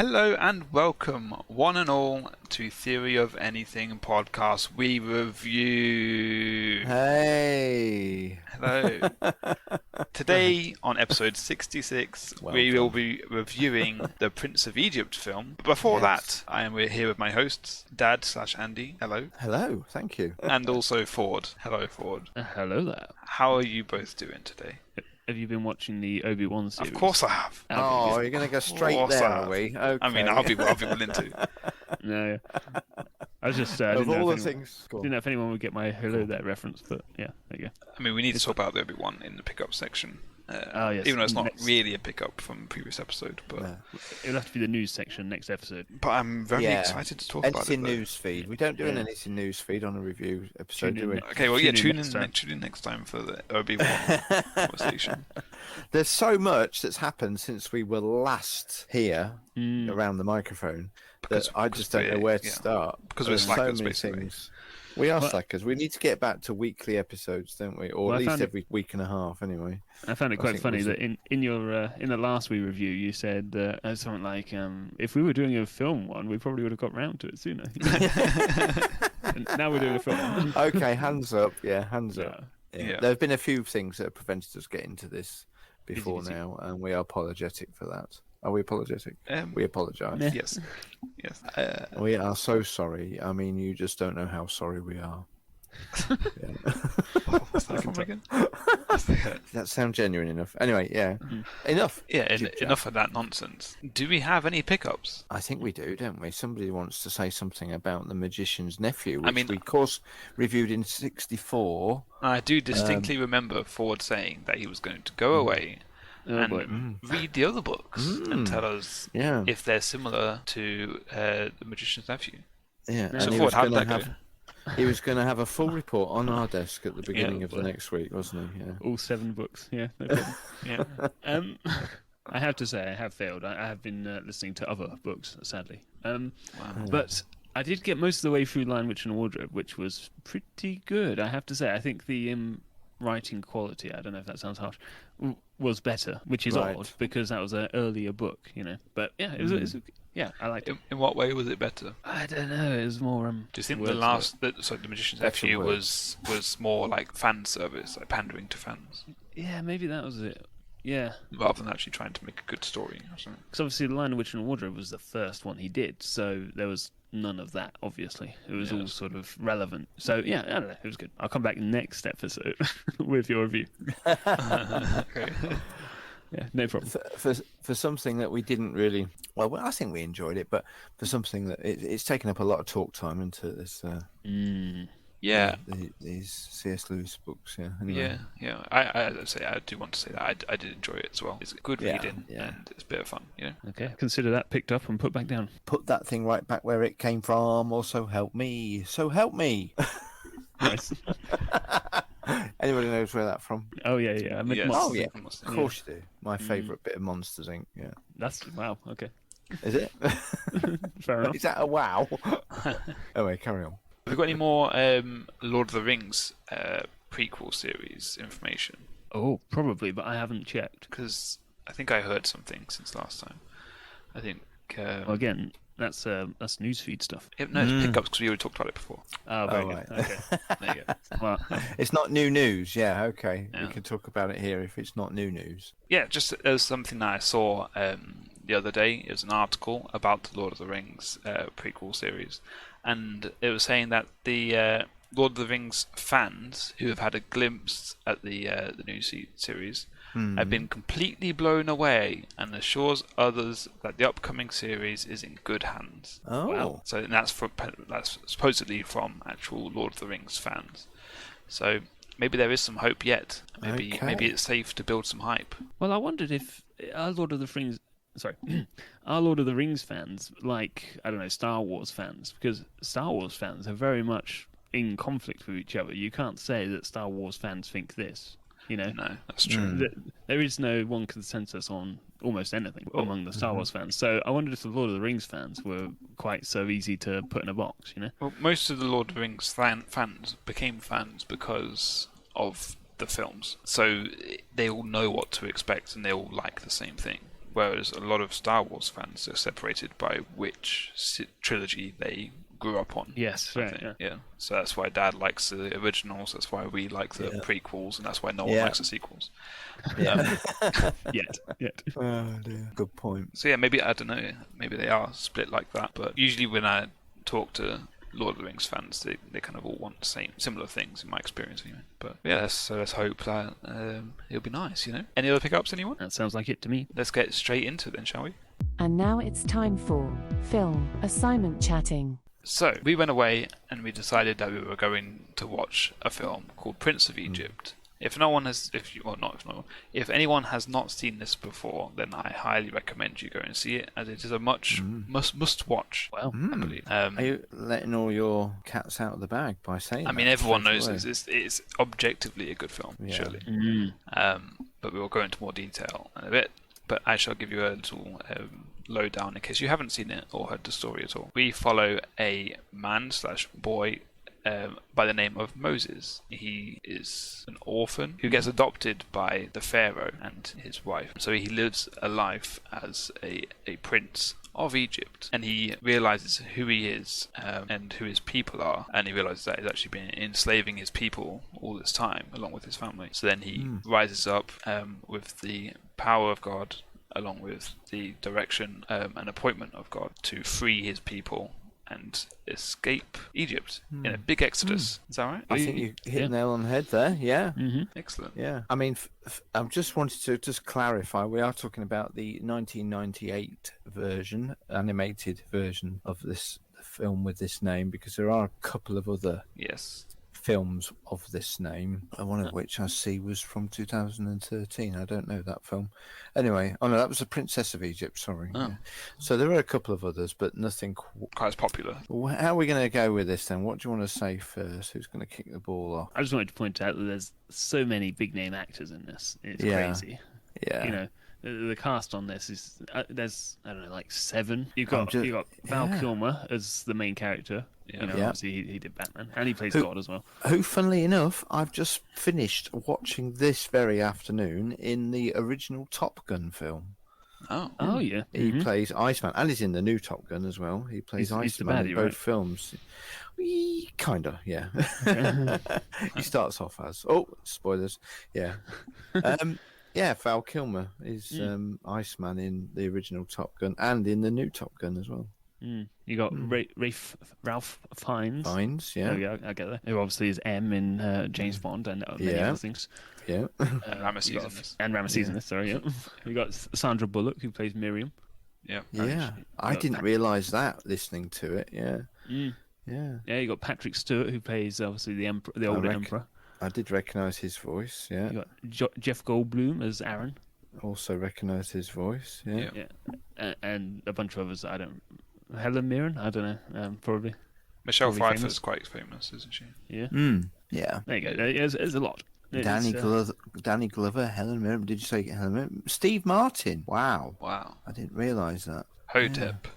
Hello and welcome, one and all, to Theory of Anything podcast. We review. Hey. Hello. Today, on episode 66, we will be reviewing the Prince of Egypt film. But before that, I am here with my hosts, Dad/Andy. Hello. Hello, thank you. And also Ford. Hello, Ford. Hello there. How are you both doing today? Have you been watching the Obi-Wan series? Of course I have. Oh, you're going to go straight there, are we? Okay. I mean, I'll be willing to. No, I was just of all the things. Didn't know if anyone would get my hello there reference, but yeah, there you go. I mean, we need to talk about the Obi-Wan in the pickup section. Yes. Even though it's not really a pickup from the previous episode, but It'll have to be the news section next episode. But I'm very excited to talk about it. Editing news feed. We don't do an editing news feed on a review episode, do we? Okay, well, tune in next time for the Obi-Wan conversation. There's so much that's happened since we were last here around the microphone that I just don't know where to start. Because we're slackers, so many basically. things. We are slackers. We need to get back to weekly episodes, don't we? Or at least every week and a half, anyway. I found it quite funny that in your in the last we review, you said something like, "If we were doing a film one, we probably would have got round to it sooner." And now we're doing a film. Okay, hands up. Yeah, hands up. Yeah. There have been a few things that have prevented us getting to this before now, and we are apologetic for that. Are we apologetic? We apologise. Yes. We are so sorry. I mean, you just don't know how sorry we are. What's that from again? That sounds genuine enough. Anyway, enough. Yeah, enough of that nonsense. Do we have any pickups? I think we do, don't we? Somebody wants to say something about The Magician's Nephew, which I mean, we, of course, reviewed in 64. I do distinctly remember Ford saying that he was going to go away and read the other books and tell us if they're similar to The Magician's Nephew. Yeah, So and Ford, how did that go? He was going to have a full report on our desk at the beginning of the next week, wasn't he? Yeah. All 7 books. Yeah, no problem. Yeah. I have to say, I have failed. I have been listening to other books, sadly. But I did get most of the way through Lion, Witch and Wardrobe, which was pretty good, I have to say. I think the writing quality, I don't know if that sounds harsh, was better, which is odd, because that was an earlier book, you know. But yeah, it was I liked it. In what way was it better? I don't know, it was more... Do you think The Magician's Nephew was more like fan service, like pandering to fans? Yeah, maybe that was it. Yeah. Rather than actually trying to make a good story or something. Because obviously The Lion, Witch and Wardrobe was the first one he did, so there was none of that, obviously. It was all sort of relevant. So, yeah, I don't know, it was good. I'll come back next episode with your review. Okay. Yeah, no problem. For something that we didn't really... Well, I think we enjoyed it, but for something that... It's taken up a lot of talk time into this... These C.S. Lewis books, Anyway. Yeah. I do want to say that I did enjoy it as well. It's good reading and it's a bit of fun, you know. Okay, consider that picked up and put back down. Put that thing right back where it came from, or so help me. So help me. Nice. Anybody knows where that's from? Oh, yeah. Oh, yeah. Of course you do. My favourite bit of Monsters, Inc. Yeah. That's... Wow, okay. Is it? Fair enough. Is that a wow? Anyway, carry on. Have you got any more Lord of the Rings prequel series information? Oh, probably, but I haven't checked. Because I think I heard something since last time. I think... Well, again, that's newsfeed stuff. No, it's pickups because we already talked about it before. Oh, very good. Right. Okay. There you go. Well, It's not new news. Yeah, okay. Yeah. We can talk about it here if it's not new news. Yeah, just as something that I saw the other day. It was an article about the Lord of the Rings prequel series, and it was saying that the Lord of the Rings fans who have had a glimpse at the new series have been completely blown away and assures others that the upcoming series is in good hands. Oh. Wow. So that's supposedly from actual Lord of the Rings fans. So maybe there is some hope yet. Maybe it's safe to build some hype. well, I wondered if our Lord of the Rings... Sorry. Our Lord of the Rings fans, like, I don't know, Star Wars fans, because Star Wars fans are very much in conflict with each other. You can't say that Star Wars fans think this. You know, No, that's true. There is no one consensus on almost anything among the Star Wars fans. So I wondered if the Lord of the Rings fans were quite so easy to put in a box, you know? Well, most of the Lord of the Rings fans became fans because of the films. So they all know what to expect and they all like the same thing. whereas a lot of Star Wars fans are separated by which trilogy they grew up on. Yes, I right, think. yeah. Yeah. So that's why Dad likes the originals. That's why we like the prequels, and that's why no one Yeah. likes the sequels. Yeah. Yet. Oh dear. Good point. So yeah, maybe I don't know. Maybe they are split like that. But usually when I talk to Lord of the Rings fans, they kind of all want similar things in my experience anyway. But yeah, so let's hope that it'll be nice. Any other pickups, anyone? That sounds like it to me. Let's get straight into it then, shall we? And now it's time for film assignment chatting. So we went away and we decided that we were going to watch a film called Prince of Egypt. If anyone has not seen this before, then I highly recommend you go and see it, as it is a must watch. Wow. I believe. Are you letting all your cats out of the bag by saying I mean, that everyone straight knows away? it's objectively a good film, Yeah. surely. Mm. But we will go into more detail in a bit. But I shall give you a little lowdown in case you haven't seen it or heard the story at all. We follow a man/boy by the name of Moses. He is an orphan who gets adopted by the Pharaoh and his wife. So he lives a life as a prince of Egypt, and he realizes who he is and who his people are, and he realizes that he's actually been enslaving his people all this time along with his family. So then he rises up with the power of God, along with the direction and appointment of God, to free his people and escape Egypt in a big exodus. Is that right? I think you hit the nail on the head there. Yeah. Mm-hmm. Excellent. Yeah. I mean, I just wanted to just clarify. We are talking about the 1998 version, animated version of this film with this name, because there are a couple of other Yes. films of this name, one of which I see was from 2013. I don't know that film. Anyway, oh no, that was The Princess of Egypt, sorry. Oh. Yeah. So there are a couple of others, but nothing... Quite as popular. How are we going to go with this then? What do you want to say first? Who's going to kick the ball off? I just wanted to point out that there's so many big name actors in this. It's Yeah. crazy. Yeah. The cast on this is there's, I don't know, like 7. You've got Val yeah. Kilmer as the main character. Yeah. Yeah. Obviously he did Batman, and he plays God as well. Who, funnily enough, I've just finished watching this very afternoon in the original Top Gun film. Oh. Oh yeah, He plays Iceman, and he's in the new Top Gun as well. He plays He's the Iceman in baddie, both right? films. Kinda, yeah. He starts off as spoilers, yeah. Yeah, Val Kilmer is Iceman in the original Top Gun and in the new Top Gun as well. You got Ralph Fiennes. Fiennes, yeah. Oh yeah, I get that. Who obviously is M in James Bond and many Yeah. other things. Yeah. Ramesses You got- in this. And Ramesses in this. Sorry, yeah. We got Sandra Bullock who plays Miriam. Yeah. Yeah. I didn't realise that listening to it, yeah. Mm. Yeah. Yeah, you got Patrick Stewart who plays obviously the emperor, the older emperor. I did recognise his voice, yeah. You got Jeff Goldblum as Aaron. Also recognise his voice, yeah. Yeah, and a bunch of others that I don't. Helen Mirren, I don't know, probably. Michelle Probably Pfeiffer's famous. quite famous, isn't she? Yeah, Yeah. there you go. There's a lot. Danny Glover, Helen Mirren. Did you say Helen Mirren? Steve Martin. Wow. Wow. I didn't realise that. Hotep.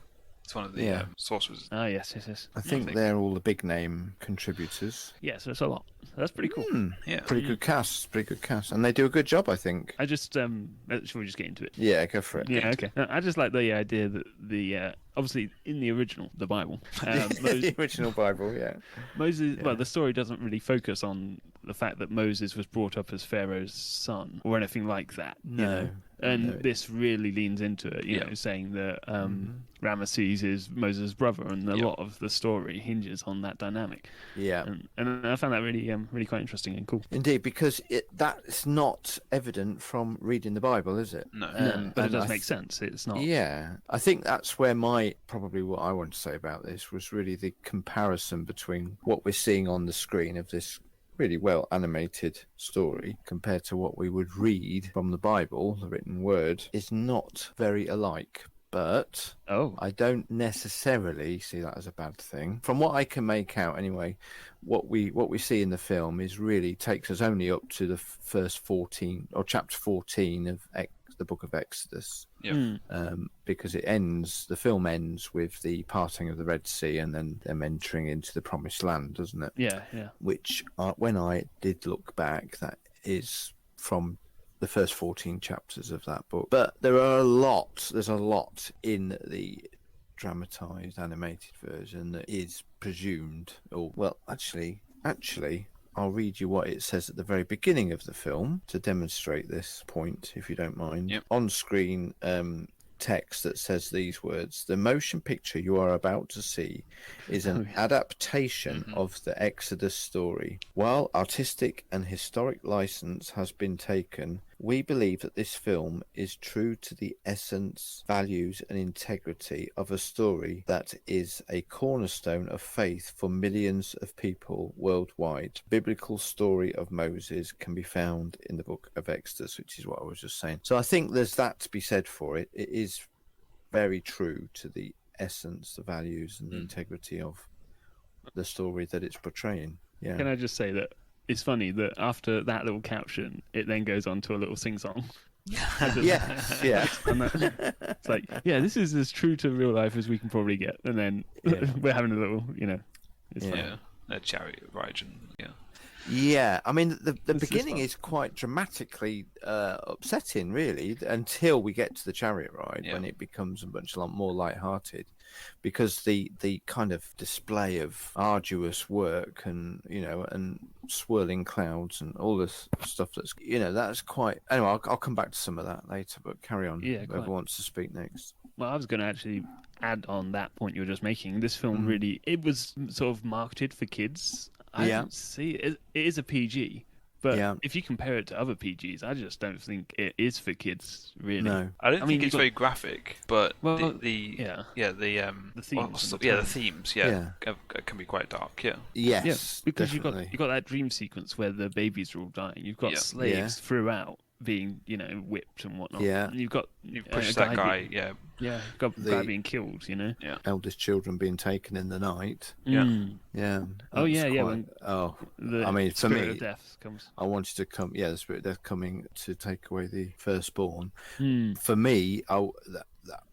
It's one of the Yeah. sorcerers. Oh yes. I think they're all the big name contributors. Yeah, so it's a lot. That's pretty cool. Yeah. Pretty good cast. And they do a good job, I think. I just should we just get into it? Yeah, go for it. Yeah, okay. No, I just like the idea that the obviously in the original, the Bible, The original Bible, yeah. Moses. Well, the story doesn't really focus on the fact that Moses was brought up as Pharaoh's son or anything like that. you No. know? And No. this really leans into it, you Yeah. know, saying that Ramesses is Moses' brother, and a lot of the story hinges on that dynamic. Yeah. And I found that really quite interesting and cool. Indeed, because that's not evident from reading the Bible, is it? No. But it and does I make sense. It's not. Yeah, I think that's where probably what I want to say about this was really the comparison between what we're seeing on the screen of this really well animated story compared to what we would read from the Bible, the written word, is not very alike. But Oh. I don't necessarily see that as a bad thing. From what I can make out, anyway, what we see in the film is really takes us only up to the first 14 or chapter 14 of the book of Exodus. Yeah. Because the film ends with the parting of the Red Sea and then them entering into the Promised Land, doesn't it? Yeah. Which, when I did look back, that is from the first 14 chapters of that book. But there's a lot in the dramatized animated version that is presumed, or well, actually, I'll read you what it says at the very beginning of the film to demonstrate this point, if you don't mind. Yep. On screen, text that says these words: "The motion picture you are about to see is an adaptation of the Exodus story. While artistic and historic license has been taken, we believe that this film is true to the essence, values, and integrity of a story that is a cornerstone of faith for millions of people worldwide. Biblical story of Moses can be found in the book of Exodus," which is what I was just saying. So I think there's that to be said for it. It is very true to the essence, the values, and the integrity of the story that it's portraying. Yeah. Can I just say that it's funny that after that little caption, it then goes on to a little sing-song. Yes, yeah. And it's like, yeah, this is as true to real life as we can probably get. And then we're having a little, it's funny. Yeah, a chariot ride, and Yeah, I mean, the is beginning fun. is quite dramatically upsetting, really, until we get to the chariot ride, when it becomes a lot more light-hearted, because the kind of display of arduous work and and swirling clouds and all this stuff that's quite. Anyway, I'll come back to some of that later, but carry on. Yeah, whoever quite. wants to speak next. Well, I was going to actually add on that point you were just making. This film really, it was sort of marketed for kids. I don't see it. It is a PG, but if you compare it to other PGs, I just don't think it is for kids, really. No. I don't think you've it's very graphic, but Well, the themes and the the tones. themes, can be quite dark. Yeah, Yes, Yeah, because definitely. you got that dream sequence where the babies are all dying. You've got Yeah. slaves throughout being whipped and whatnot. Yeah. And you've got you push that guy. You've got a guy being killed. Eldest children being taken in the night. Yeah. Mm. Yeah. Oh, that's yeah. quite- When the I mean, for spirit me, of death comes. I wanted to come. Yeah, the spirit of death coming to take away the firstborn. Mm. For me, that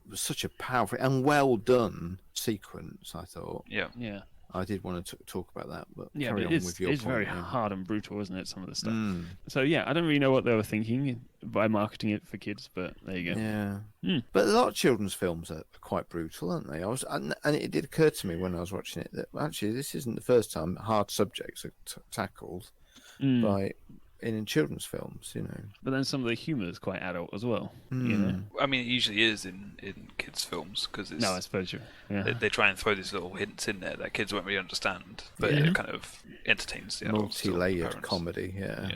was such a powerful and well done sequence. I thought. yeah. Yeah. I did want to talk about that, but Yeah, carry but on it's, with your it's point. very yeah. hard and brutal, isn't it? Some of the stuff. Mm, So yeah, I don't really know what they were thinking by marketing it for kids, but there you go. yeah, Mm. but a lot of children's films are quite brutal, aren't they? And it did occur to me when I was watching it that actually this isn't the first time hard subjects are tackled Mm. by in children's films. But then some of the humour is quite adult as well. Mm. I mean, it usually is in kids' films because No, I suppose you're. Yeah. they try and throw these little hints in there that kids won't really understand, but Yeah. it kind of entertains the adults, or Multi-layered parents. comedy. Yeah.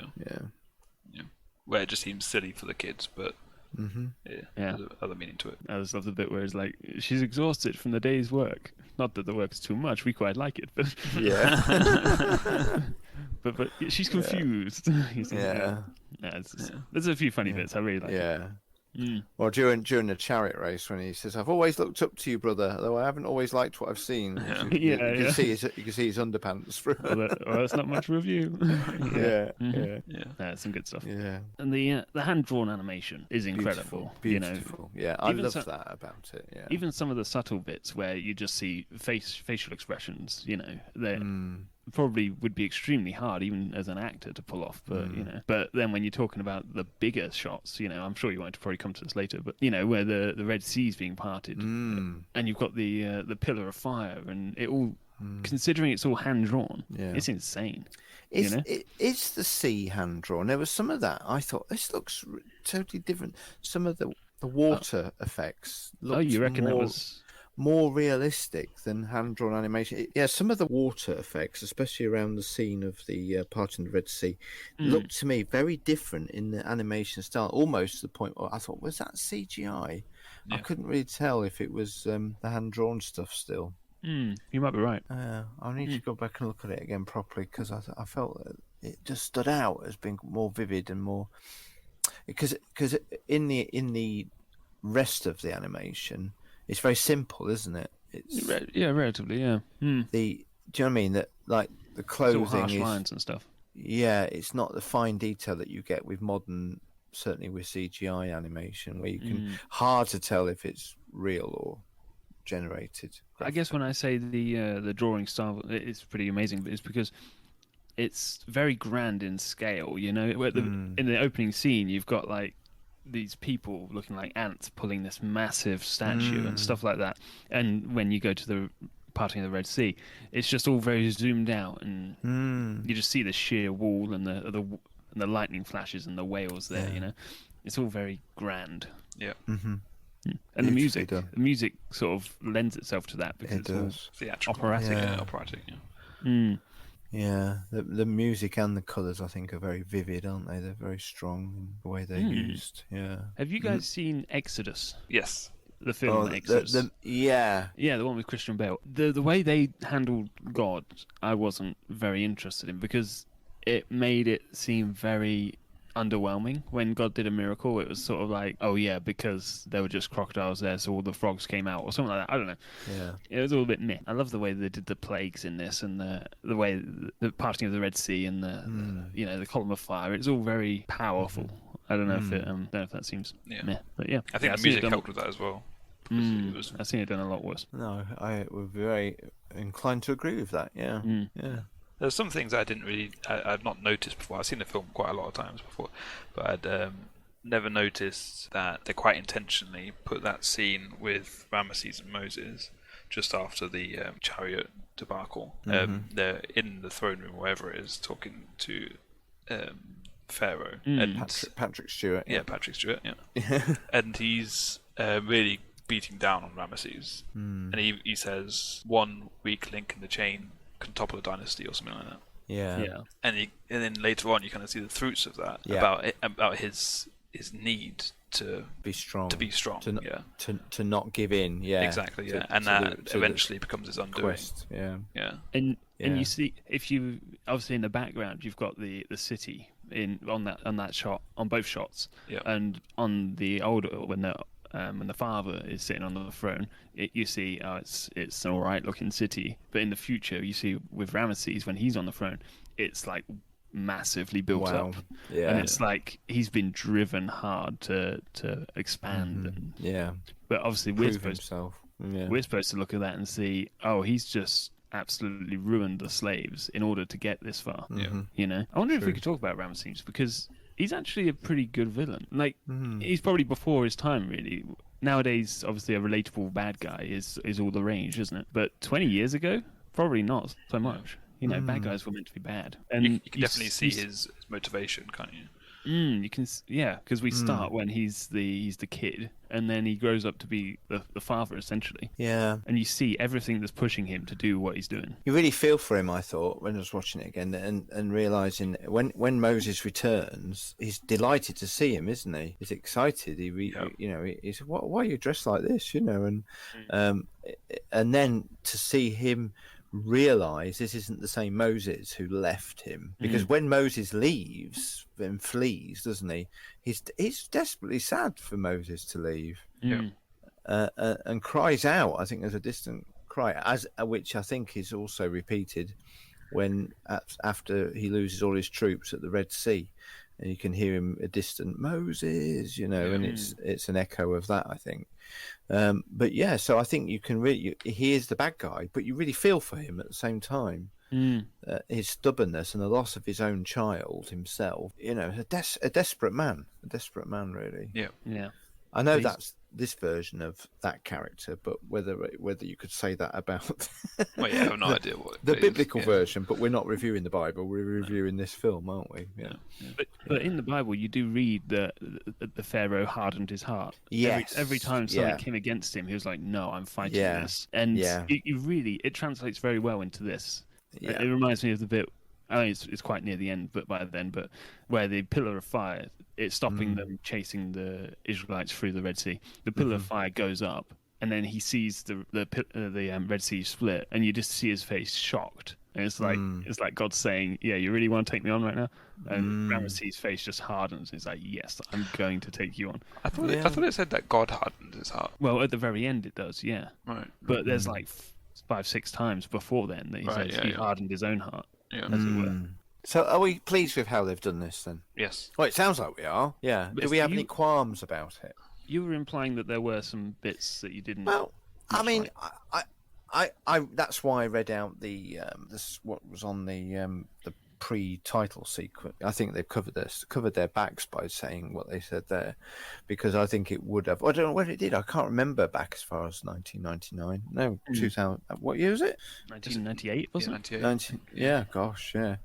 Where it just seems silly for the kids, but Mm-hmm. Yeah. there's other meaning to it. I just love the bit where it's like she's exhausted from the day's work. Not that the work's too much. We quite like it, but Yeah. but she's confused. You see, Yeah. There's a few funny bits. I really like. Yeah. Mm. Well, during the chariot race, when he says, "I've always looked up to you, brother, though I haven't always liked what I've seen." You can see his underpants through. Well, that's not much review. Yeah, Mhm. Yeah. That's some good stuff. yeah. And the hand drawn animation is incredible. Beautiful. Yeah, I even love so- that about it. Yeah. Even some of the subtle bits where you just see facial expressions, they probably would be extremely hard even as an actor to pull off. But but then when you're talking about the bigger shots, I'm sure you want to probably come to this later, but where the Red Sea's being parted, and you've got the pillar of fire, and it all, considering it's all hand drawn, Yeah. it's insane. Is the sea hand drawn? There was some of that. I thought this looks totally different. Some of the water effects. Oh, you reckon that more, was? more realistic than hand drawn animation? Yeah, some of the water effects, especially around the scene of the part in the Red Sea, looked to me very different in the animation style. Almost to the point where I thought, was that CGI? I couldn't really tell if it was the hand drawn stuff still. You might be right. I need to go back and look at it again properly because I felt that it just stood out as being more vivid and more because in the rest of the animation it's very simple, isn't it? It's Yeah, relatively. Yeah. do you know what I mean? That like the It's all clothing harsh is lines and stuff. yeah, it's not the fine detail that you get with modern, certainly with CGI animation, where you can hard to tell if it's real or generated. I guess when I say the drawing style is pretty amazing, but it's because it's very grand in scale. You know, where in the opening scene, you've got like these people looking like ants pulling this massive statue and stuff like that. And when you go to the parting of the Red Sea, it's just all very zoomed out, and you just see the sheer wall and the lightning flashes and the whales there. You know, it's all very grand. Yeah. Mm-hmm. And the music, done. the music sort of lends itself to that because It it's all does. Theatrical. operatic. Yeah, operatic. Yeah. Mm. Yeah, the music and the colours, I think, are very vivid, aren't they? They're very strong in the way they're used. Yeah. Have you guys seen Exodus? Yes. The film Exodus. Yeah. Yeah, the one with Christian Bale. The way they handled God, I wasn't very interested in because it made it seem very underwhelming. When God did a miracle, it was sort of like, oh yeah, because there were just crocodiles there, so all the frogs came out, or something like that. I don't know. Yeah. It was all a bit meh. I love the way they did the plagues in this, and the way the parting of the Red Sea and the column of fire. It's all very powerful. I don't know if it. Don't know if that seems meh, but yeah. I think I've the seen it music done- helped with that as well. I've seen it done a lot worse. No, I would be very inclined to agree with that. Yeah. Yeah. There's some things I'd not noticed before. I've seen the film quite a lot of times before, but I'd never noticed that they quite intentionally put that scene with Ramesses and Moses just after the chariot debacle. They're in the throne room, wherever it is, talking to Pharaoh and Patrick Stewart. yeah, Patrick Stewart, yeah, and he's really beating down on Ramesses, and he says one weak link in the chain can topple a dynasty or something like that. Yeah. And then later on, you kind of see the fruits of that about his need to Be strong. be strong. To not give in. Yeah. Exactly. Yeah, To- and to that the eventually becomes his undoing. quest. Yeah. Yeah. And Yeah. you see, if you obviously in the background, you've got the city on that shot, on both shots, Yeah. and on the older when the father is sitting on the throne, you see it's an all right looking city, but in the future you see with Ramesses when he's on the throne, it's like massively built up, Yeah. and it's like he's been driven hard to expand. And, Yeah. but obviously we're Prove supposed himself. Yeah. we're supposed to look at that and see, oh, he's just absolutely ruined the slaves in order to get this far. You know, I wonder if we could talk about Ramesses because he's actually a pretty good villain. Like he's probably before his time, really. Nowadays, obviously, a relatable bad guy is all the rage, isn't it? But 20 years ago, probably not so much. You know, bad guys were meant to be bad, and You can definitely see his motivation, can't you? You can, yeah, because we start when he's the kid, and then he grows up to be the father essentially. Yeah. And you see everything that's pushing him to do what he's doing. You really feel for him, I thought, when I was watching it again, and realizing when Moses returns, he's delighted to see him, isn't he? He's excited. He said, "Why are you dressed like this?" You know, and then to see him realize this isn't the same Moses who left him, because when Moses leaves and flees, doesn't he? He's desperately sad for Moses to leave. And cries out. I think there's a distant cry, which I think is also repeated when after he loses all his troops at the Red Sea, and you can hear him a distant Moses, you know, and it's an echo of that, I think. But yeah, so I think you can really he is the bad guy, but you really feel for him at the same time. His stubbornness and the loss of his own child himself, you know, a desperate man, really. Yeah. I know that's this version of that character, but whether you could say that about Well, yeah, I have no idea what the it is. biblical version, but we're not reviewing the Bible, we're reviewing this film, aren't we? Yeah. But in the Bible, you do read that the Pharaoh hardened his heart. Yes. Every time something came against him, he was like, "No, I'm fighting this." And it translates very well into this. Yeah. It reminds me of the bit. I mean, it's quite near the end, but where the pillar of fire, it's stopping them chasing the Israelites through the Red Sea. The pillar of fire goes up, and then he sees the Red Sea split, and you just see his face shocked. And it's like God saying, "Yeah, you really want to take me on right now?" And Ramesses' face just hardens. He's like, "Yes, I'm going to take you on." I thought it said that God hardened his heart. Well, at the very end, it does, yeah. Right. But there's like 5-6 times before then that he says he hardened his own heart, Yeah. as it were. So are we pleased with how they've done this then? Yes. Well, it sounds like we are. Yeah. Do we have any qualms about it? You were implying that there were some bits that you didn't. Well, I much mean, like. I that's why I read out the what was on the pre-title sequence. I think they've covered their backs by saying what they said there, because I think it would have. I don't know when it did. I can't remember back as far as 1999. No, 2000. What year was it? 1998, wasn't it? 98. Yeah, gosh, yeah,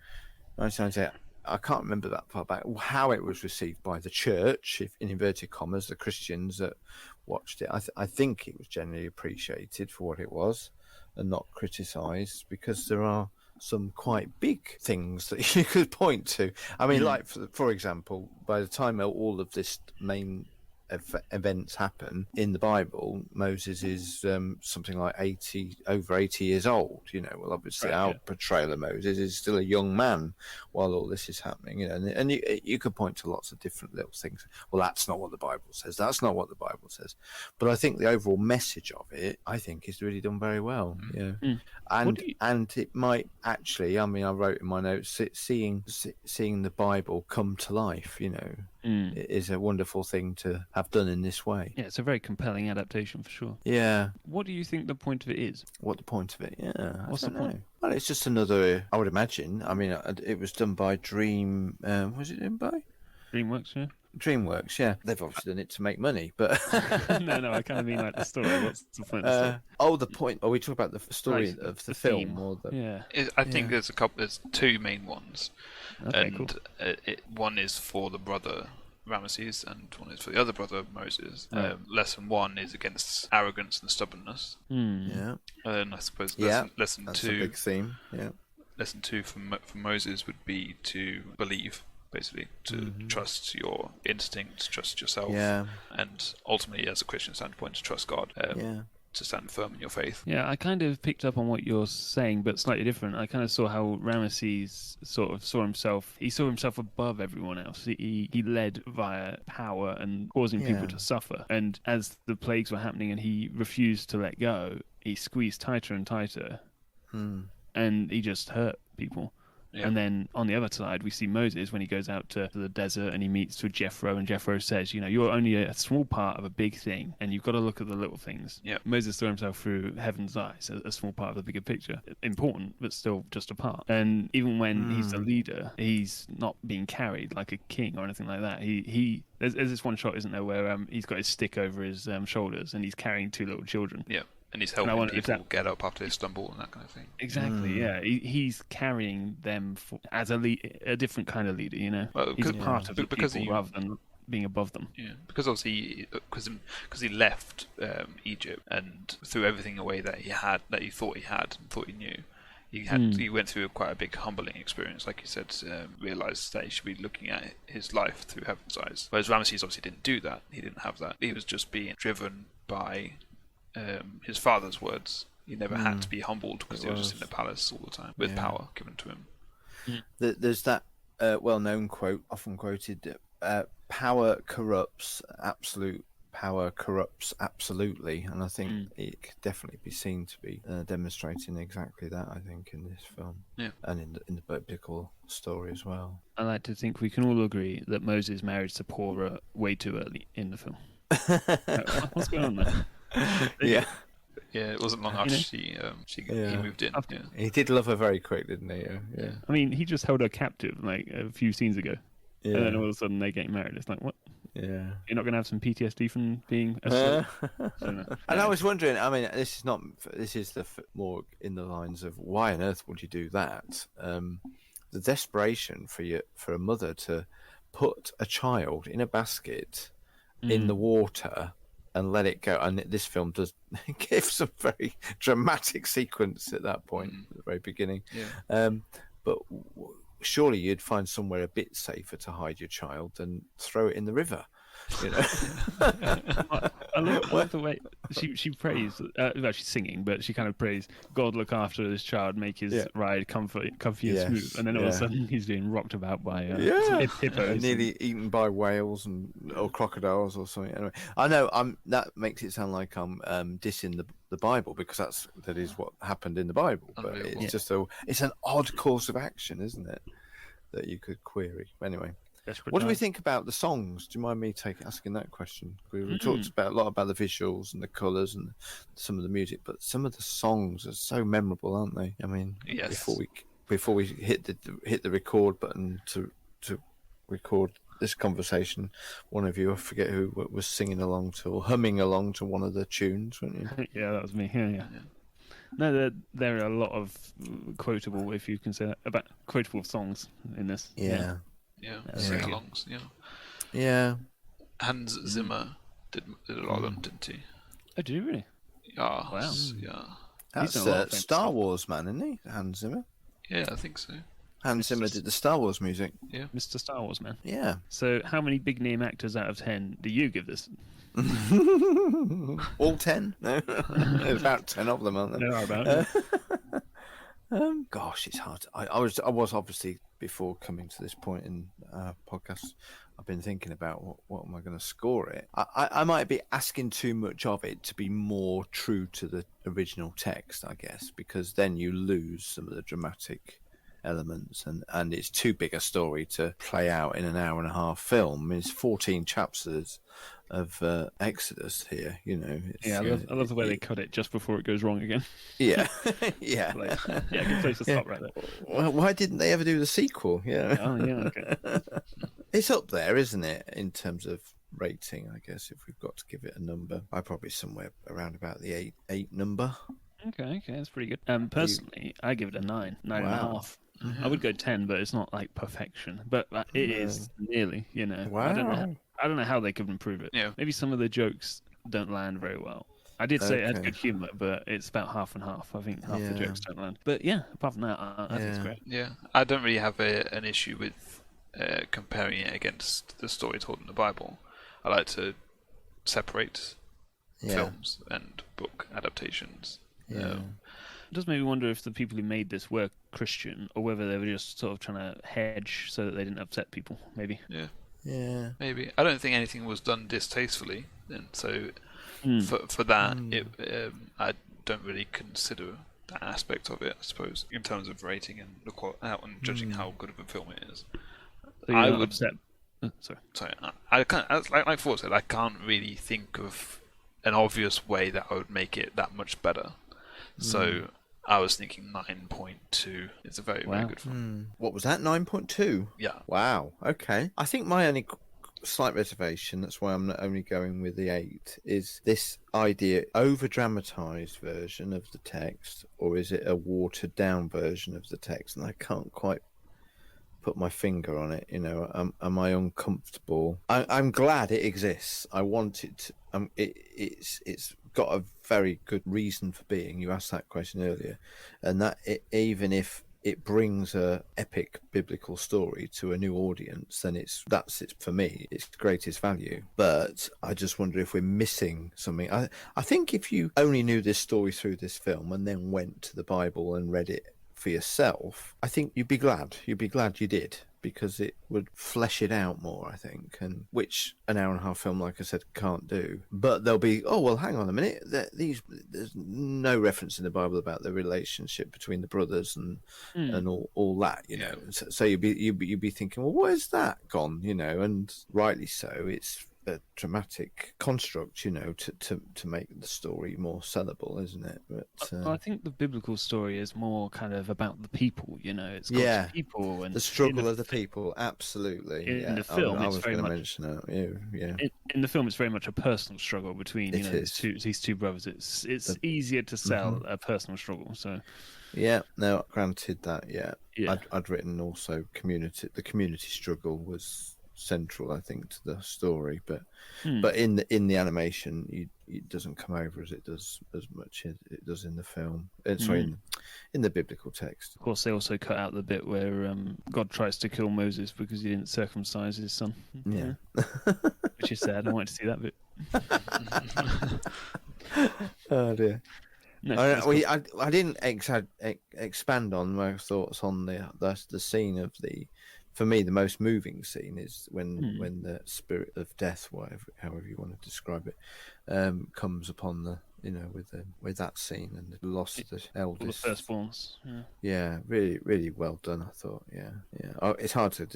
1998. I can't remember that far back. How it was received by the church, if in inverted commas, the Christians that watched it. I think it was generally appreciated for what it was, and not criticised, because there are some quite big things that you could point to. I mean, like for example, by the time all of this main events happen in the Bible, Moses is something like over 80 years old. Well, obviously our portrayal of Moses is still a young man while all this is happening. And you could point to lots of different little things. Well, that's not what the Bible says. That's not what the Bible says. But I think the overall message of it, I think, is really done very well. And it might actually. I mean, I wrote in my notes, seeing the Bible come to life. It is a wonderful thing to have done in this way. Yeah, it's a very compelling adaptation for sure. Yeah. What do you think the point of it is? What the point of it? Yeah. What's the point? Well, it's just another. I would imagine. I mean, it was done by Dream. Was it done by DreamWorks? Yeah. DreamWorks? Yeah. They've obviously done it to make money, but no, I kind of mean like the story. What's the point? Of the story? The point. Are we talking about the story of the film theme. or the? Yeah. I think there's two main ones, Okay, and cool. one is for the brother Ramesses, and one is for the other brother Moses. Right. Lesson 1 is against arrogance and stubbornness, Yeah. and I suppose lesson That's two. a big theme. Yeah. Lesson 2 for Moses would be to believe, basically, to trust your instincts, trust yourself, and ultimately, as a Christian standpoint, to trust God, to stand firm in your faith. Yeah, I kind of picked up on what you're saying, but slightly different. I kind of saw how Ramesses sort of saw himself above everyone else. He led via power and causing people to suffer. And as the plagues were happening and he refused to let go, he squeezed tighter and tighter, and he just hurt people. Yeah. And then on the other side, we see Moses when he goes out to the desert and he meets with Jethro, and Jethro says, you're only a small part of a big thing, and you've got to look at the little things. Yeah. Moses saw himself through heaven's eyes, a small part of the bigger picture. Important, but still just a part. And even when he's the leader, he's not being carried like a king or anything like that. There's this one shot, isn't there, where he's got his stick over his shoulders and he's carrying two little children. Yeah. And he's helping people get up after they stumble and that kind of thing. Exactly, yeah. He's carrying them as a different kind of leader, Well, he's a part of the people rather than being above them. Yeah, because obviously, because he left Egypt and threw everything away that he thought he had and thought he knew. He went through quite a big humbling experience, like you said, realised that he should be looking at his life through heaven's eyes. Whereas Ramesses obviously didn't do that. He didn't have that. He was just being driven by his father's words. He never had to be humbled because he was just in the palace all the time with power given to him. There's that well-known quote, often quoted: "Power corrupts. Absolute power corrupts absolutely." And I think it could definitely be seen to be demonstrating exactly that. I think in this film, and in the biblical story as well. I like to think we can all agree that Moses married Zipporah way too early in the film. What's going on there? Yeah, it wasn't long after he moved in. Yeah. He did love her very quick, didn't he? Yeah. I mean, he just held her captive like a few scenes ago, and then all of a sudden they're getting married. It's like, what? Yeah. You're not going to have some PTSD from being a And I was wondering, I mean, this is more in the lines of why on earth would you do that? The desperation for a mother to put a child in a basket in the water and let it go. And this film does give some very dramatic sequence at that point, at the very beginning. Yeah. But surely you'd find somewhere a bit safer to hide your child than throw it in the river. I love the way she prays. Well, she's singing, but she kind of prays, "God look after this child, make his ride comfy and smooth." And then all of a sudden, he's being rocked about by hippos, nearly eaten by whales or crocodiles or something. Anyway, I know that makes it sound like I'm dissing the Bible, because that is what happened in the Bible. But it's just it's an odd course of action, isn't it? That you could query. Anyway. What do we think about the songs? Do you mind me asking that question? We talked a lot about the visuals and the colours and some of the music, but some of the songs are so memorable, aren't they? I mean, before we hit the record button to record this conversation, one of you, I forget who, was singing along to or humming along to one of the tunes, weren't you? Yeah, that was me. Yeah. No, there are a lot of quotable, if you can say that, about quotable songs in this. Yeah, sing-alongs. Yeah. Hans Zimmer did a lot of them, didn't he? Oh, did you really? Yeah. Wow. Yeah. That's done a lot of famous Star stuff. Wars man, isn't he? Hans Zimmer. Yeah, I think so. Hans Zimmer did the Star Wars music. Yeah. Mr. Star Wars man. Yeah. So, how many big name actors out of 10 do you give this? All 10? No, there's about 10 of them, aren't there? There are about. Gosh, it's hard. I was obviously, before coming to this point in podcast, I've been thinking about what am I going to score it. I might be asking too much of it to be more true to the original text, I guess, because then you lose some of the dramatic elements, and it's too big a story to play out in an hour and a half film. I mean, it's 14 chapters of Exodus here, you know. Yeah, I love the way they cut it just before it goes wrong again. Yeah, yeah. Good place to stop right there. Well, why didn't they ever do the sequel? Yeah. Oh, yeah, okay. It's up there, isn't it, in terms of rating, I guess, if we've got to give it a number. I'd probably somewhere around about the eight number. Okay, that's pretty good. Personally, I give it a 9 and a half. I would go 10, but it's not like perfection. But it is nearly, you know. Wow. I don't know how they could improve it. Yeah. Maybe some of the jokes don't land very well. I did say it had Okay. good humour, but it's about half and half. I think half the Yeah. jokes don't land. But yeah, apart from that, I think it's great. Yeah. I don't really have an issue with comparing it against the story told in the Bible. I like to separate films and book adaptations. Yeah. It does make me wonder if the people who made this were Christian or whether they were just sort of trying to hedge so that they didn't upset people, maybe. Yeah. Maybe. I don't think anything was done distastefully, and so for that, I don't really consider that aspect of it, I suppose, in terms of rating and out and judging how good of a film it is. So you're not upset. Sorry. Sorry, I can't. Like Ford said, I can't really think of an obvious way that I would make it that much better. So I was thinking 9.2. It's a very, very good film. What was that, 9.2? Yeah. Wow, okay. I think my only slight reservation, that's why I'm not only going with the 8, is this idea, over-dramatised version of the text, or is it a watered-down version of the text? And I can't quite put my finger on it, you know. Am I uncomfortable? I'm glad it exists. I want it to, it's got a very good reason for being. You asked that question earlier, and that even if it brings a epic biblical story to a new audience, then that's it for me. It's greatest value. But I just wonder if we're missing something. I think if you only knew this story through this film and then went to the Bible and read it for yourself, I think you'd be glad you did, because it would flesh it out more, I think, and which an hour and a half film, like I said, can't do. But there'll be, oh well, hang on a minute, there's no reference in the Bible about the relationship between the brothers and all that, you know. So you'd be thinking, well, where's that gone, you know? And rightly so, it's a dramatic construct, you know, to make the story more sellable, isn't it? But I think the biblical story is more kind of about the people, you know. It's God's people and the struggle of the people. Absolutely. In the film, I it's was very going to much mention that. Yeah. In the film, it's very much a personal struggle between these two brothers. It's easier to sell a personal struggle. So yeah, no, granted that. Yeah. Yeah. I'd written also the community struggle was central, I think, to the story, but in the animation, it doesn't come over as it does as much as it does in the film. Sorry, in the biblical text. Of course, they also cut out the bit where God tries to kill Moses because he didn't circumcise his son. Yeah. Which is sad. I wanted to see that bit. Oh dear. No, I didn't expand on my thoughts on the scene of for me, the most moving scene is when the spirit of death, however you want to describe it, comes upon with that scene and the loss of the eldest, all the firstborns. Yeah, really, really well done. I thought, yeah. Oh, it's hard to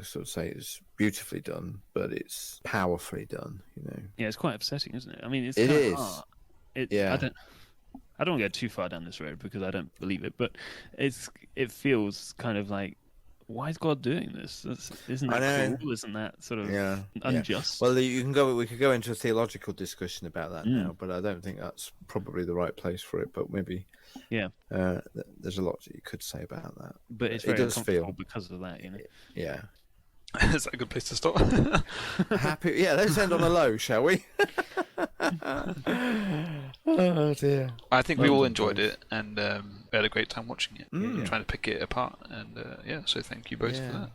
sort of say it's beautifully done, but it's powerfully done. You know. Yeah, it's quite upsetting, isn't it? I mean, it is. hard. Yeah. I don't want to go too far down this road because I don't believe it, but it feels kind of like, why is God doing this? Isn't that cruel? Isn't that sort of unjust? Well, we could go into a theological discussion about that now, but I don't think that's probably the right place for it. But maybe, there's a lot that you could say about that. But it's very uncomfortable because of that, you know. Yeah. Is that a good place to stop? Happy. Yeah, let's end on a low, shall we? Oh dear. I think we all enjoyed it, and we had a great time watching it, trying to pick it apart, and so thank you both for that.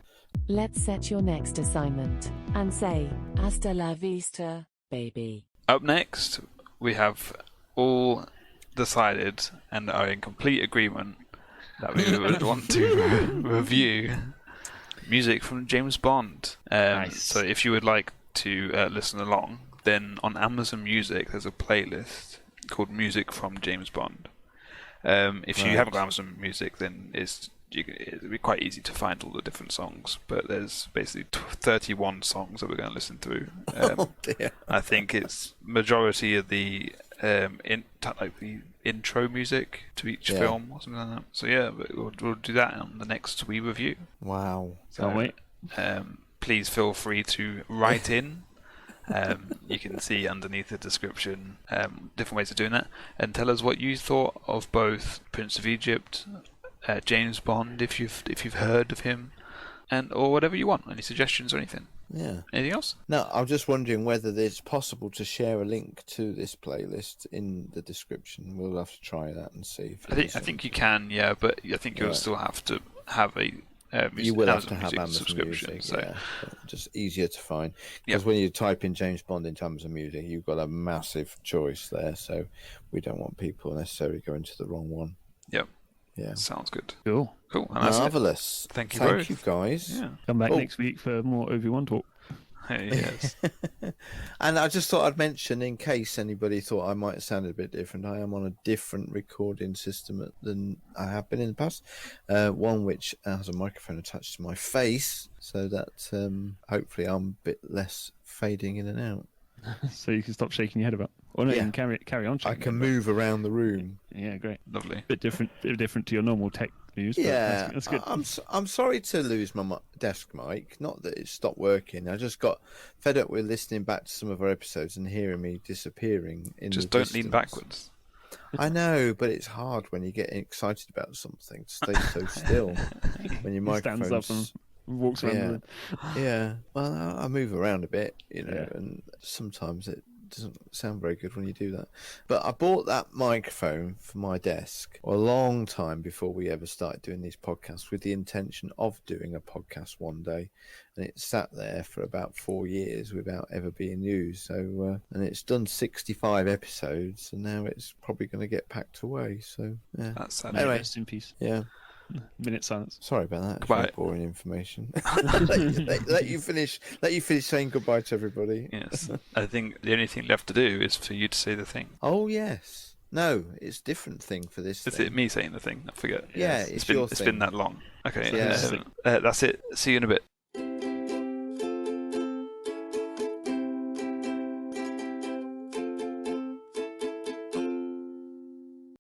Let's set your next assignment and say, hasta la vista, baby. Up next, we have all decided and are in complete agreement that we would want to review music from James Bond. Nice. So if you would like to listen along, then on Amazon Music there's a playlist called Music from James Bond. If you haven't got Amazon Music, then it'll be quite easy to find all the different songs, but there's basically 31 songs that we're going to listen through. Oh dear. I think it's majority of the the intro music to each film or something like that. So we'll do that on the next we review. Wow. Can't wait. Please feel free to write in. You can see underneath the description different ways of doing that, and tell us what you thought of both Prince of Egypt, James Bond, if you've heard of him, or whatever you want. Any suggestions or anything? Yeah. Anything else? No, I'm just wondering whether it's possible to share a link to this playlist in the description. We'll have to try that and see. I think you can, but I think you'll still have to have a you will have to have Music Amazon subscription. Music, So just easier to find. Because when you type in James Bond into Amazon Music, you've got a massive choice there. So we don't want people necessarily going to the wrong one. Yep. Yeah. Sounds good. Cool. And that's it. Marvellous. Thank you Thank both. you, guys. Yeah. Come back next week for more Obi-Wan talk. Hey, yes. And I just thought I'd mention, in case anybody thought I might have sounded a bit different, I am on a different recording system than I have been in the past. One which has a microphone attached to my face, so that hopefully I'm a bit less fading in and out. So you can stop shaking your head about. Or no, you can carry on shaking. I can move around the room. Yeah, great. Lovely. Bit different to your normal tech news. But Yeah, that's good. I'm sorry to lose my desk mic. Not that it stopped working. I just got fed up with listening back to some of our episodes and hearing me disappearing in Just the don't lean distance. backwards. I know, but it's hard when you get excited about something to stay so still when your He microphone stands up and walks around the room. Yeah. Well, I move around a bit, and sometimes it doesn't sound very good when you do that. But I bought that microphone for my desk a long time before we ever started doing these podcasts, with the intention of doing a podcast one day, and it sat there for about 4 years without ever being used. So and it's done 65 episodes, and now it's probably going to get packed away. So yeah. That's sad. Anyway. Rest in peace. Yeah. Minute silence. Sorry about that. It's Goodbye. very boring information. let you finish saying goodbye to everybody. Yes. I think the only thing left to do is for you to say the thing. Oh yes. No, it's a different thing for this. Is thing. it me saying the thing? I forget. Yeah, It's it's been your it's thing. been that long. Okay. Yeah. That's it. See you in a bit.